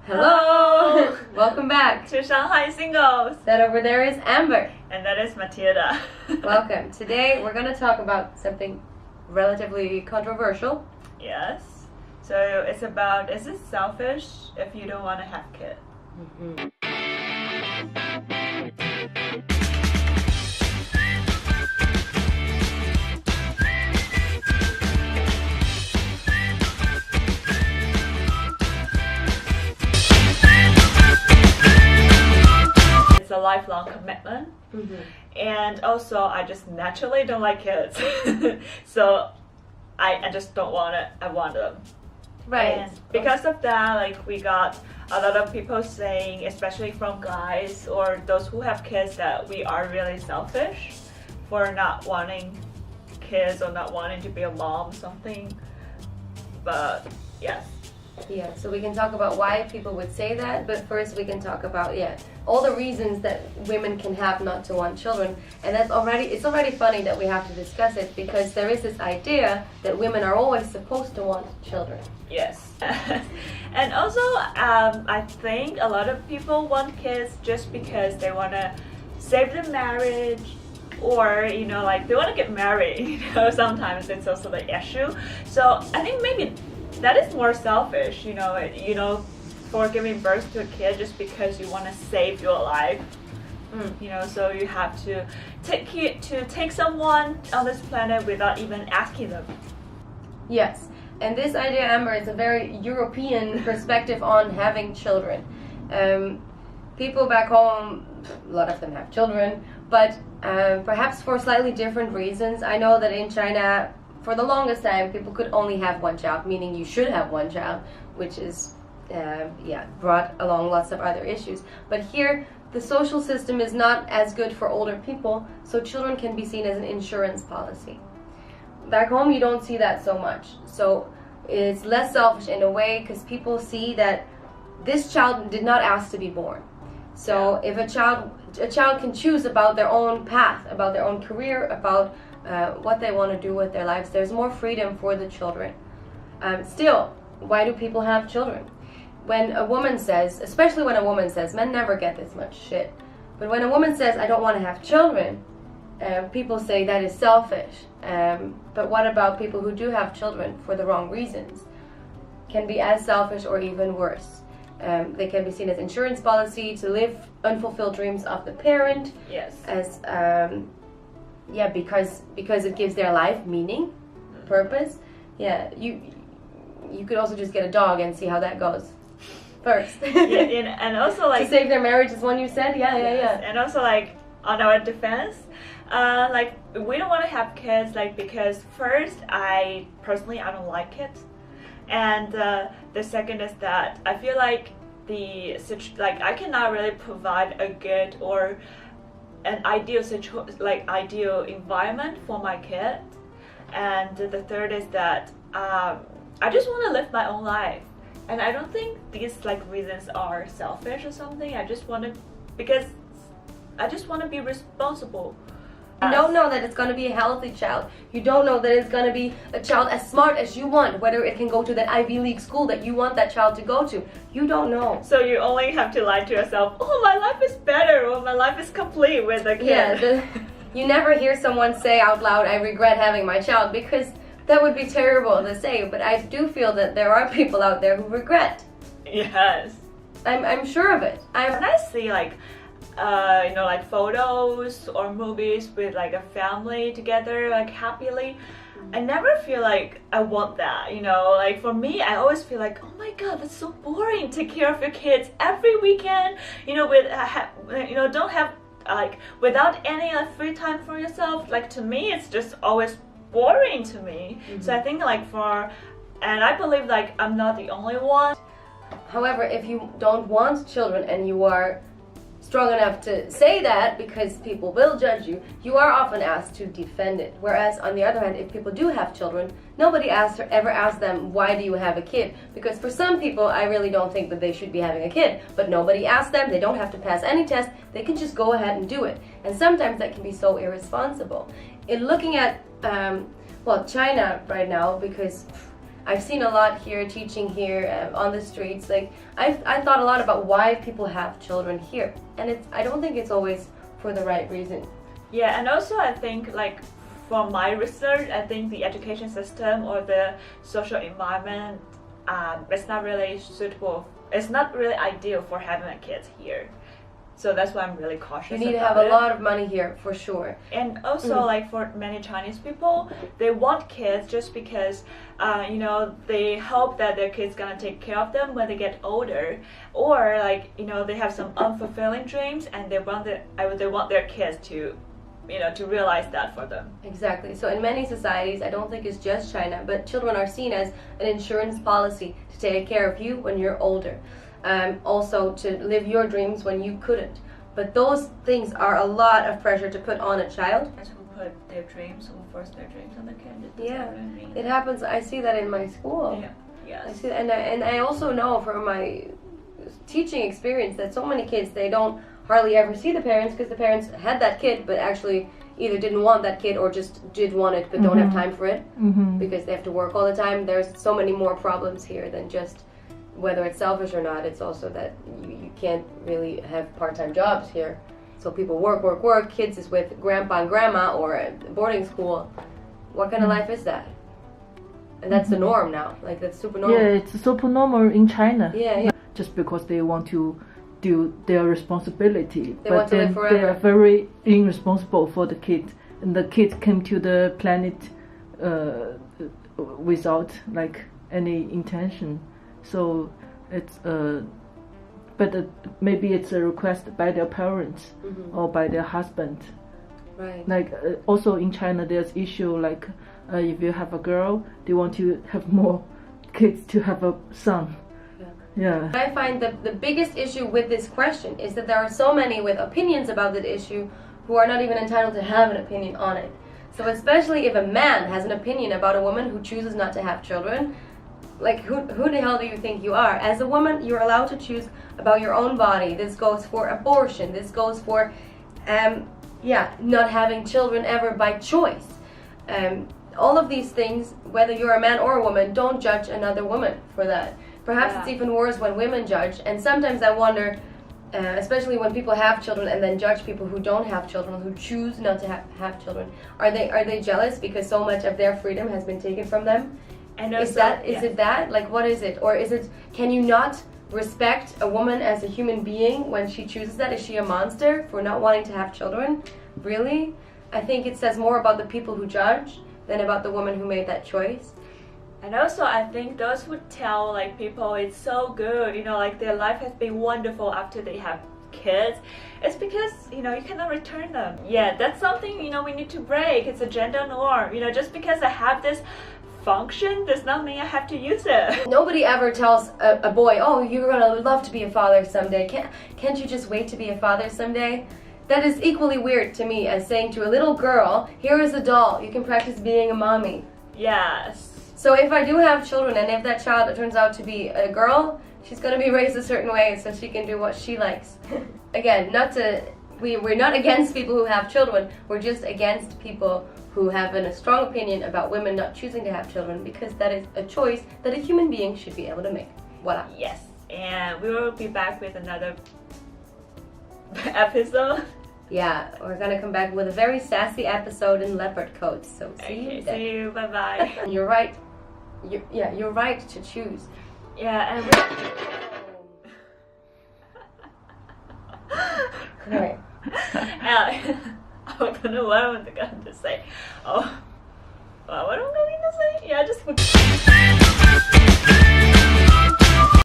Hello! Welcome back to Shanghai Singles. That over there is Amber. And that is Matilda. Welcome. Today we're going to talk about something relatively controversial. Yes. So it's about, is it selfish if you don't want to have kids? Mm-hmm. It's a lifelong commitment. Mm-hmm. And also I just naturally don't like kids. So I just don't want it. I want them. Right. And because of that, like, we got a lot of people saying, especially from guys or those who have kids, that we are really selfish for not wanting kids or not wanting to be a mom or something. But yes. Yeah, so we can talk about why people would say that, but first we can talk about, all the reasons that women can have not to want children. And it's already funny that we have to discuss it, because there is this idea that women are always supposed to want children. Yes. And also, I think a lot of people want kids just because they want to save their marriage, or, like, they want to get married. Sometimes it's also the issue. So I think maybe that is more selfish, for giving birth to a kid just because you want to save your life. So you have to take someone on this planet without even asking them. Yes, and this idea, Amber, is a very European perspective on having children. People back home, a lot of them have children, but perhaps for slightly different reasons. I know that in China, for the longest time, people could only have one child, meaning you should have one child, which is, brought along lots of other issues. But here, the social system is not as good for older people, so children can be seen as an insurance policy. Back home, you don't see that so much. So it's less selfish in a way, because people see that this child did not ask to be born. So if a child can choose about their own path, about their own career, about what they want to do with their lives, there's more freedom for the children. Still, why do people have children? When a woman says, especially when a woman says, men never get this much shit, but when a woman says, I don't want to have children, people say that is selfish. But what about people who do have children for the wrong reasons? Can be as selfish or even worse. They can be seen as insurance policy to live unfulfilled dreams of the parent. Yes. As because it gives their life meaning, purpose. Yeah, you could also just get a dog and see how that goes first. And also, like, to save their marriage is one you said. Yeah. And also, like, on our defense, like, we don't want to have kids, like, because first, I don't like kids, and the second is that I feel like I cannot really provide a good or an ideal environment for my kid. And the third is that I just want to live my own life, and I don't think these reasons are selfish or something. I just want to be responsible. You don't know that it's going to be a healthy child. You don't know that it's going to be a child as smart as you want, whether it can go to that Ivy League school that you want that child to go to. You don't know. So you only have to lie to yourself, oh, my life is better, or my life is complete with a kid. Yeah, you never hear someone say out loud, I regret having my child, because that would be terrible to say. But I do feel that there are people out there who regret. Yes. I'm sure of it. When I see photos or movies with a family together, happily, I never feel like I want that, for me, I always feel like, oh my god, that's so boring. Take care of your kids every weekend, don't have without any free time for yourself. To me, it's just always boring to me. So I think and I believe I'm not the only one. However, if you don't want children and you are strong enough to say that, because people will judge you, you are often asked to defend it. Whereas on the other hand, if people do have children, nobody ever asks them, why do you have a kid? Because for some people, I really don't think that they should be having a kid, but nobody asks them. They don't have to pass any test. They can just go ahead and do it. And sometimes that can be so irresponsible. In looking at China right now, because I've seen a lot here, teaching here on the streets. Like I thought a lot about why people have children here, and I don't think it's always for the right reason. Yeah, and also I think like from my research, I think the education system or the social environment is not really suitable. It's not really ideal for having a kid here. So that's why I'm really cautious. You need to have a lot of money here for sure. And also, like for many Chinese people, they want kids just because, you know, they hope that their kid's gonna take care of them when they get older, or like you know they have some unfulfilling dreams and they want their kids to, you know, to realize that for them. Exactly. So in many societies, I don't think it's just China, but children are seen as an insurance policy to take care of you when you're older. Also to live your dreams when you couldn't. But those things are a lot of pressure to put on a child. Who put their dreams, who force their dreams on the kid. Yeah, it happens. I see that in my school. Yeah. Yes. I see that, and I also know from my teaching experience that so many kids, they don't hardly ever see the parents because the parents had that kid but actually either didn't want that kid or just did want it but don't have time for it because they have to work all the time. There's so many more problems here than just whether it's selfish or not. It's also that you can't really have part-time jobs here. So people work. Kids is with grandpa and grandma or at boarding school. What kind of life is that? And that's the norm now. Like that's super normal. Yeah, it's super normal in China. Yeah. Just because they want to do their responsibility, They want to live forever. They are very irresponsible for the kid, and the kid came to the planet without like any intention. So it's but maybe it's a request by their parents or by their husband. Right. Like also in China, there's issue like if you have a girl, they want to have more kids to have a son. Yeah. I find that the biggest issue with this question is that there are so many with opinions about that issue who are not even entitled to have an opinion on it. So especially if a man has an opinion about a woman who chooses not to have children, like who the hell do you think you are? As a woman, you're allowed to choose about your own body. This goes for abortion. This goes for, not having children ever by choice. All of these things, whether you're a man or a woman, don't judge another woman for that. Perhaps it's even worse when women judge, and sometimes I wonder, especially when people have children and then judge people who don't have children, who choose not to have children. Are they jealous because so much of their freedom has been taken from them? And also, is it that? Like, what is it? Or is it, can you not respect a woman as a human being when she chooses that? Is she a monster for not wanting to have children? Really? I think it says more about the people who judge than about the woman who made that choice. And also, I think those who tell like people it's so good, you know, like their life has been wonderful after they have kids, it's because, you know, you cannot return them. Yeah, that's something, you know, we need to break. It's a gender norm. You know, just because I have this function does not mean I have to use it. Nobody ever tells a boy, oh, you're gonna love to be a father someday. Can't you just wait to be a father someday? That is equally weird to me as saying to a little girl, here is a doll, you can practice being a mommy. Yes. So if I do have children and if that child turns out to be a girl, she's going to be raised a certain way so she can do what she likes. Again, we're not against people who have children, we're just against people who have a strong opinion about women not choosing to have children, because that is a choice that a human being should be able to make. Voila. Yes, and we will be back with another episode. Yeah, we're gonna come back with a very sassy episode in leopard coats. So see you then. See you. Bye bye. And you're right. You're right to choose. Yeah, and Alright. I don't know what I'm going to say. Oh, what am I going to say? Yeah,